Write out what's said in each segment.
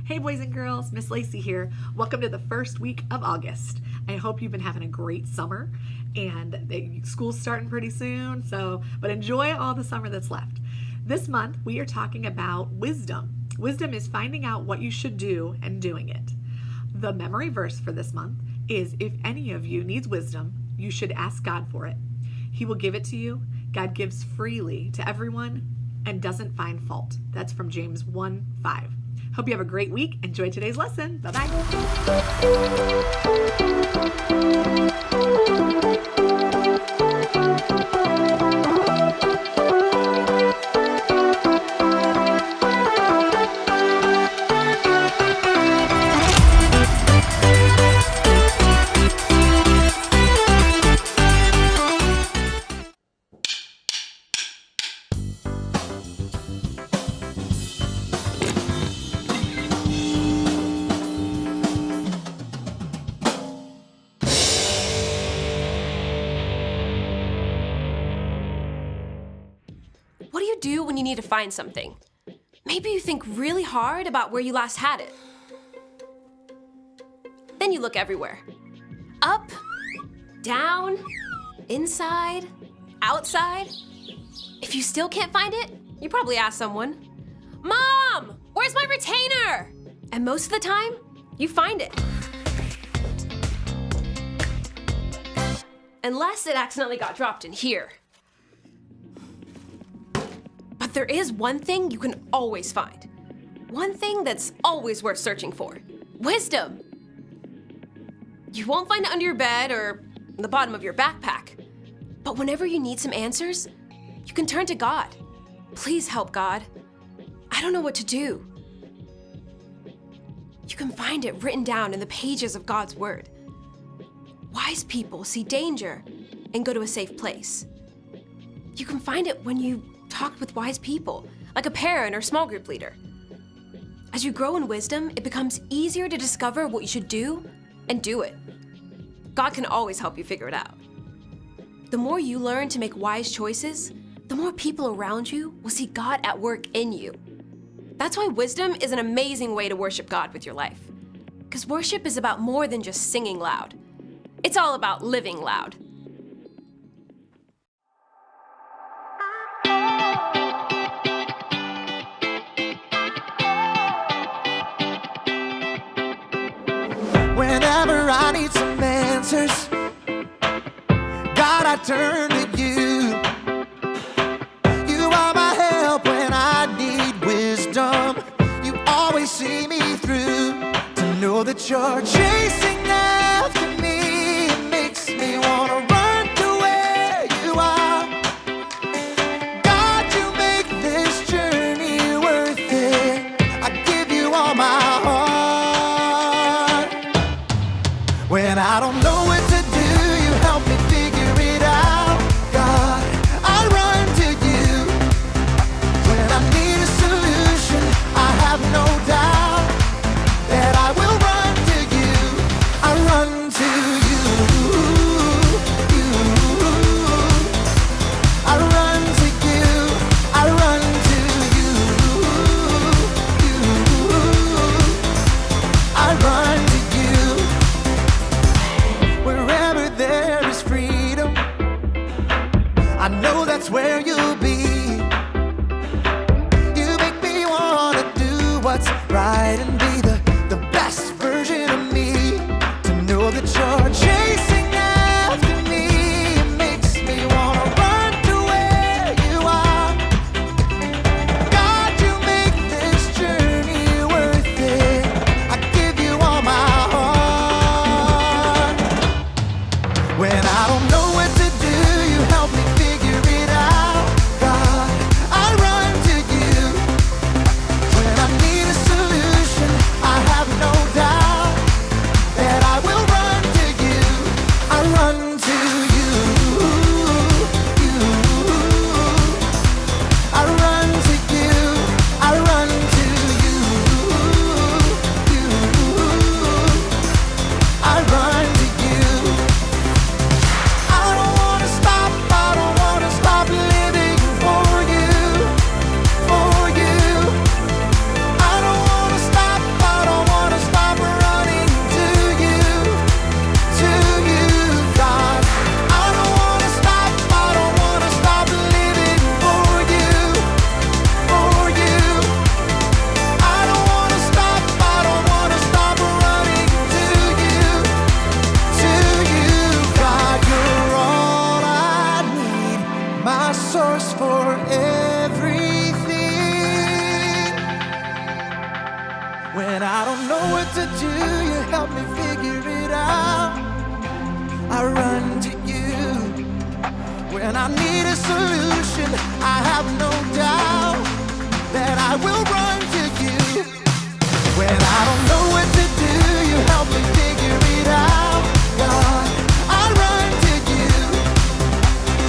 Hey boys and girls, Miss Lacey here. Welcome to the first week of August. I hope you've been having a great summer and school's starting pretty soon, but enjoy all the summer that's left. This month we are talking about wisdom. Wisdom is finding out what you should do and doing it. The memory verse for this month is, if any of you needs wisdom, you should ask God for it. He will give it to you. God gives freely to everyone and doesn't find fault. That's from James 1:5. Hope you have a great week. Enjoy today's lesson. Bye-bye. What do you do when you need to find something? Maybe you think really hard about where you last had it. Then you look everywhere. Up, down, inside, outside. If you still can't find it, you probably ask someone, "Mom, where's my retainer?" And most of the time, you find it. Unless it accidentally got dropped in here. But there is one thing you can always find. One thing that's always worth searching for. Wisdom. You won't find it under your bed or the bottom of your backpack. But whenever you need some answers, you can turn to God. Please help, God. I don't know what to do. You can find it written down in the pages of God's Word. Wise people see danger and go to a safe place. You can find it when you talk with wise people, like a parent or small group leader. As you grow in wisdom, it becomes easier to discover what you should do and do it. God can always help you figure it out. The more you learn to make wise choices, the more people around you will see God at work in you. That's why wisdom is an amazing way to worship God with your life. Because worship is about more than just singing loud. It's all about living loud. Whenever I need some answers, God, I turn to you. You are my help when I need wisdom. You always see me through. To know that you're chasing after me, it makes me wanna run to where you are. God, you make this journey worth it. I give you all my heart. When I don't know what to do, you help me figure it out. God, I run to you. When I need a solution, I have no doubt that I will run to you. I run to you. I run to you. I run to you. I run to you. Wherever there is freedom, I know that's where you'll be. You make me wanna do what's right and be the best version of me. To know that you're chasing after me, it makes me wanna run to where you are. God, you make this journey worth it. I give you all my heart. When I don't know what to do, you help me figure it out. God, I run to you. When I need a solution, I don't know what to do, you help me figure it out. I run to you. When I need a solution, I have no doubt that I will run to you. When I don't know what to do, you help me figure it out. God, I run to you.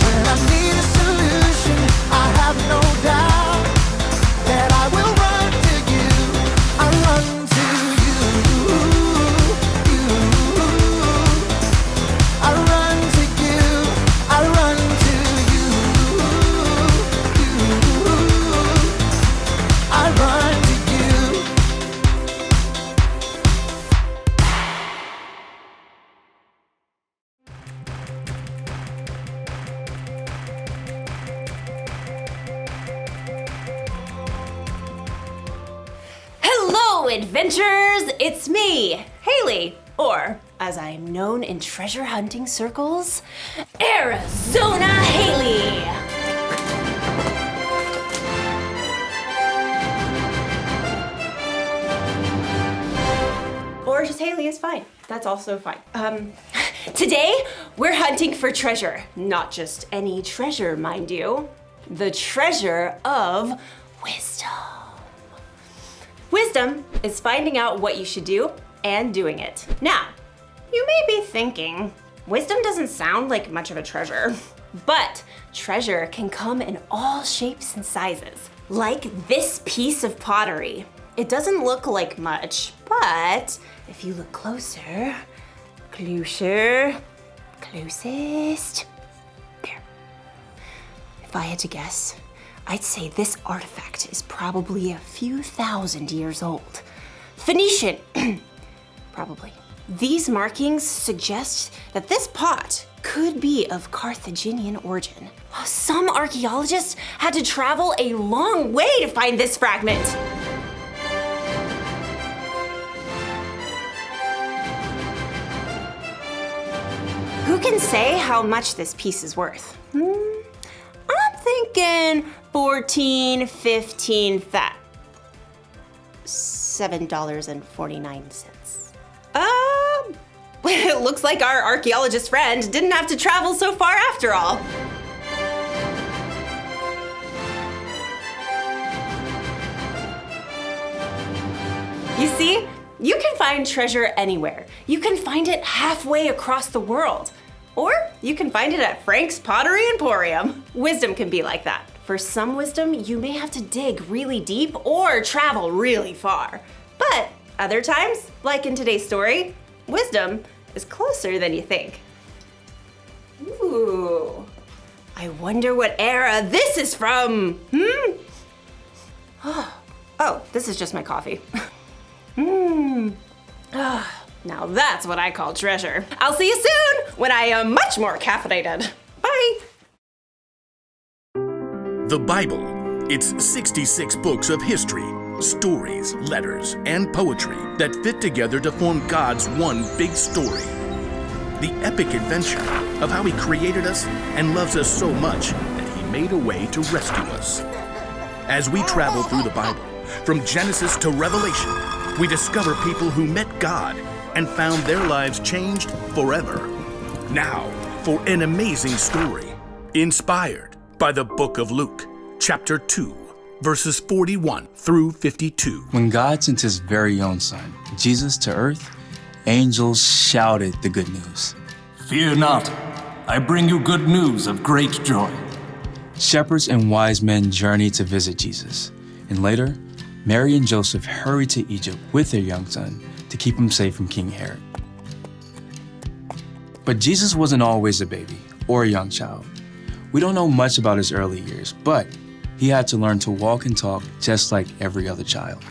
When I need a solution, I have no doubt that I will run to you. I run to you. I run to you. I run to you. I run to you. Hello, adventurers! It's me, Haley, or as I'm known in treasure hunting circles, Arizona Haley! Or just Haley is fine. That's also fine. Today, we're hunting for treasure. Not just any treasure, mind you. The treasure of wisdom. Wisdom is finding out what you should do and doing it. Now, you may be thinking, wisdom doesn't sound like much of a treasure, but treasure can come in all shapes and sizes. Like this piece of pottery. It doesn't look like much, but if you look closer, closest, there. If I had to guess, I'd say this artifact is probably a few thousand years old. Phoenician, probably. These markings suggest that this pot could be of Carthaginian origin. Some archaeologists had to travel a long way to find this fragment. Who can say how much this piece is worth? I'm thinking 14, 15, $7.49. It looks like our archaeologist friend didn't have to travel so far after all. You see, you can find treasure anywhere. You can find it halfway across the world. Or you can find it at Frank's Pottery Emporium. Wisdom can be like that. For some wisdom, you may have to dig really deep or travel really far. But other times, like in today's story, wisdom is closer than you think. Ooh, I wonder what era this is from. Oh, this is just my coffee. Now that's what I call treasure. I'll see you soon when I am much more caffeinated. Bye. The Bible. It's 66 books of history, stories, letters, and poetry that fit together to form God's one big story. The epic adventure of how He created us and loves us so much that He made a way to rescue us. As we travel through the Bible, from Genesis to Revelation, we discover people who met God and found their lives changed forever. Now, for an amazing story, inspired by the book of Luke, chapter 2, verses 41 through 52. When God sent His very own Son, Jesus, to earth, angels shouted the good news. Fear not, I bring you good news of great joy. Shepherds and wise men journeyed to visit Jesus, and later, Mary and Joseph hurried to Egypt with their young son to keep him safe from King Herod. But Jesus wasn't always a baby or a young child. We don't know much about his early years, but he had to learn to walk and talk just like every other child.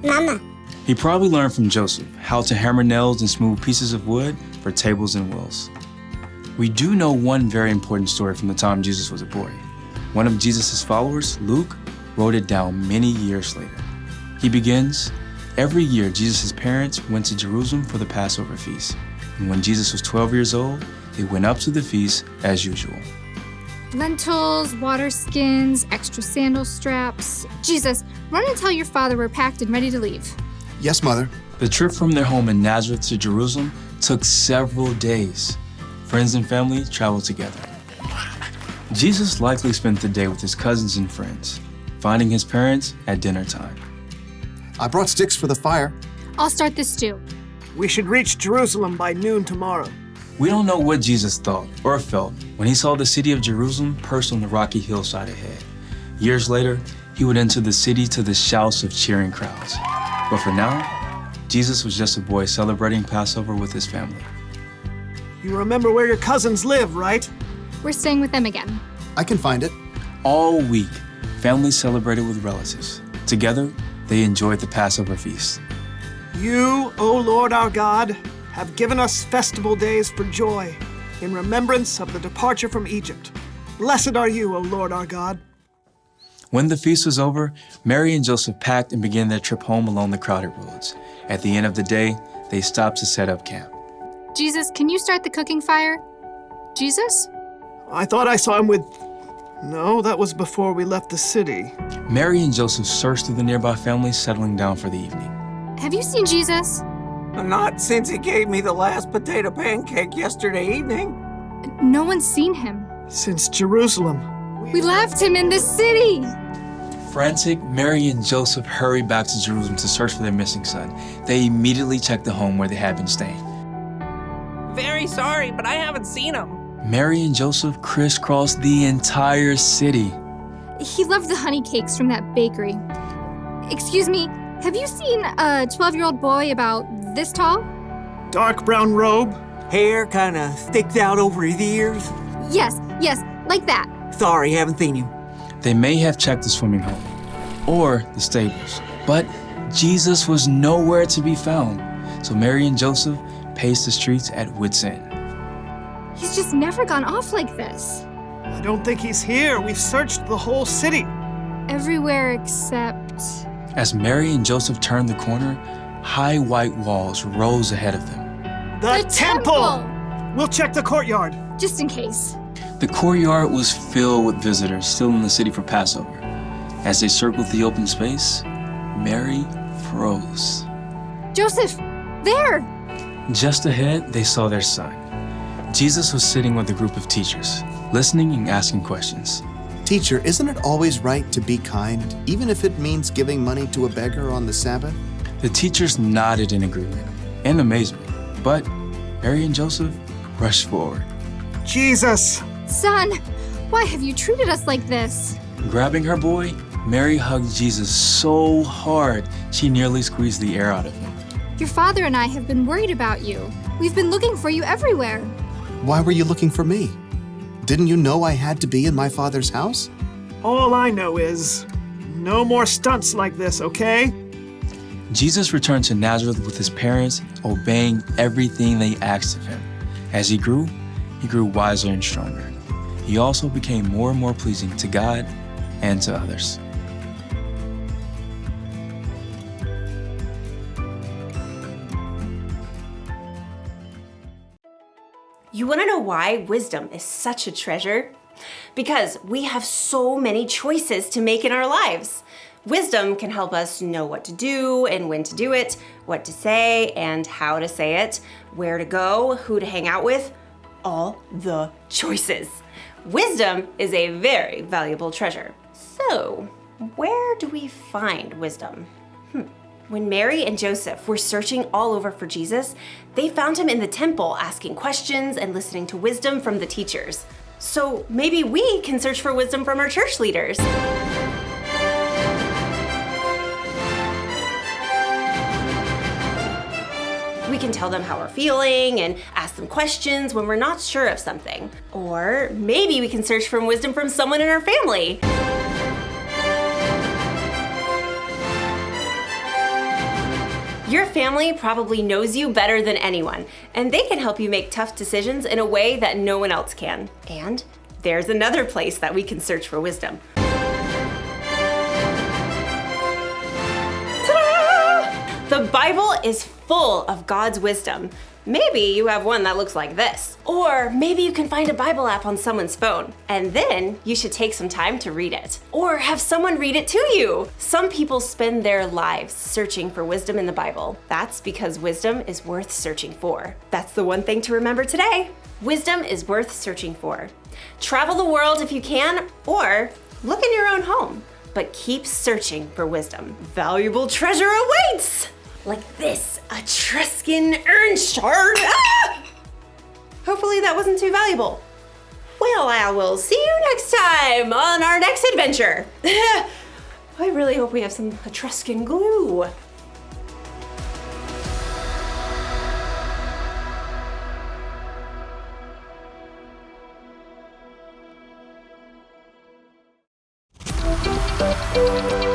Mama. He probably learned from Joseph how to hammer nails and smooth pieces of wood for tables and wheels. We do know one very important story from the time Jesus was a boy. One of Jesus' followers, Luke, wrote it down many years later. He begins, every year Jesus' parents went to Jerusalem for the Passover feast. And when Jesus was 12 years old, they went up to the feast as usual. Lentils, water skins, extra sandal straps. Jesus, run and tell your father we're packed and ready to leave. Yes, Mother. The trip from their home in Nazareth to Jerusalem took several days. Friends and family traveled together. Jesus likely spent the day with his cousins and friends, finding his parents at dinner time. I brought sticks for the fire. I'll start this stew. We should reach Jerusalem by noon tomorrow. We don't know what Jesus thought or felt when he saw the city of Jerusalem perched on the rocky hillside ahead. Years later, he would enter the city to the shouts of cheering crowds. But for now, Jesus was just a boy celebrating Passover with his family. You remember where your cousins live, right? We're staying with them again. I can find it. All week, families celebrated with relatives. Together, they enjoyed the Passover feast. You, O Lord our God, have given us festival days for joy in remembrance of the departure from Egypt. Blessed are you, O Lord our God. When the feast was over, Mary and Joseph packed and began their trip home along the crowded roads. At the end of the day, they stopped to set up camp. Jesus, can you start the cooking fire? Jesus? I thought I saw him with... No, that was before we left the city. Mary and Joseph searched through the nearby families, settling down for the evening. Have you seen Jesus? Not since he gave me the last potato pancake yesterday evening. No one's seen him. Since Jerusalem. We left him in the city. Frantic, Mary and Joseph hurried back to Jerusalem to search for their missing son. They immediately checked the home where they had been staying. Very sorry, but I haven't seen him. Mary and Joseph crisscrossed the entire city. He loved the honey cakes from that bakery. Excuse me, have you seen a 12-year-old boy about this tall? Dark brown robe. Hair kinda sticks out over his ears. Yes, like that. Sorry, haven't seen him. They may have checked the swimming hole or the stables, but Jesus was nowhere to be found. So Mary and Joseph paced the streets at wit's end. He's just never gone off like this. I don't think he's here. We've searched the whole city. Everywhere except... As Mary and Joseph turned the corner, high white walls rose ahead of them. The temple! We'll check the courtyard. Just in case. The courtyard was filled with visitors still in the city for Passover. As they circled the open space, Mary froze. Joseph, there! Just ahead, they saw their son. Jesus was sitting with a group of teachers, listening and asking questions. Teacher, isn't it always right to be kind, even if it means giving money to a beggar on the Sabbath? The teachers nodded in agreement and amazement, but Mary and Joseph rushed forward. Jesus! Son, why have you treated us like this? Grabbing her boy, Mary hugged Jesus so hard she nearly squeezed the air out of him. Your father and I have been worried about you. We've been looking for you everywhere. Why were you looking for me? Didn't you know I had to be in my Father's house? All I know is, no more stunts like this, okay? Jesus returned to Nazareth with his parents, obeying everything they asked of him. As he grew wiser and stronger. He also became more and more pleasing to God and to others. You want to know why wisdom is such a treasure? Because we have so many choices to make in our lives. Wisdom can help us know what to do and when to do it, what to say and how to say it, where to go, who to hang out with, all the choices. Wisdom is a very valuable treasure. So, where do we find wisdom? When Mary and Joseph were searching all over for Jesus, they found him in the temple asking questions and listening to wisdom from the teachers. So maybe we can search for wisdom from our church leaders. We can tell them how we're feeling and ask them questions when we're not sure of something. Or maybe we can search for wisdom from someone in our family. Your family probably knows you better than anyone, and they can help you make tough decisions in a way that no one else can. And there's another place that we can search for wisdom. Ta-da! The Bible is full of God's wisdom. Maybe you have one that looks like this. Or maybe you can find a Bible app on someone's phone, and then you should take some time to read it. Or have someone read it to you. Some people spend their lives searching for wisdom in the Bible. That's because wisdom is worth searching for. That's the one thing to remember today. Wisdom is worth searching for. Travel the world if you can, or look in your own home. But keep searching for wisdom. Valuable treasure awaits! Like this Etruscan urn shard. Ah! Hopefully that wasn't too valuable. Well, I will see you next time on our next adventure. I really hope we have some Etruscan glue. Thank you.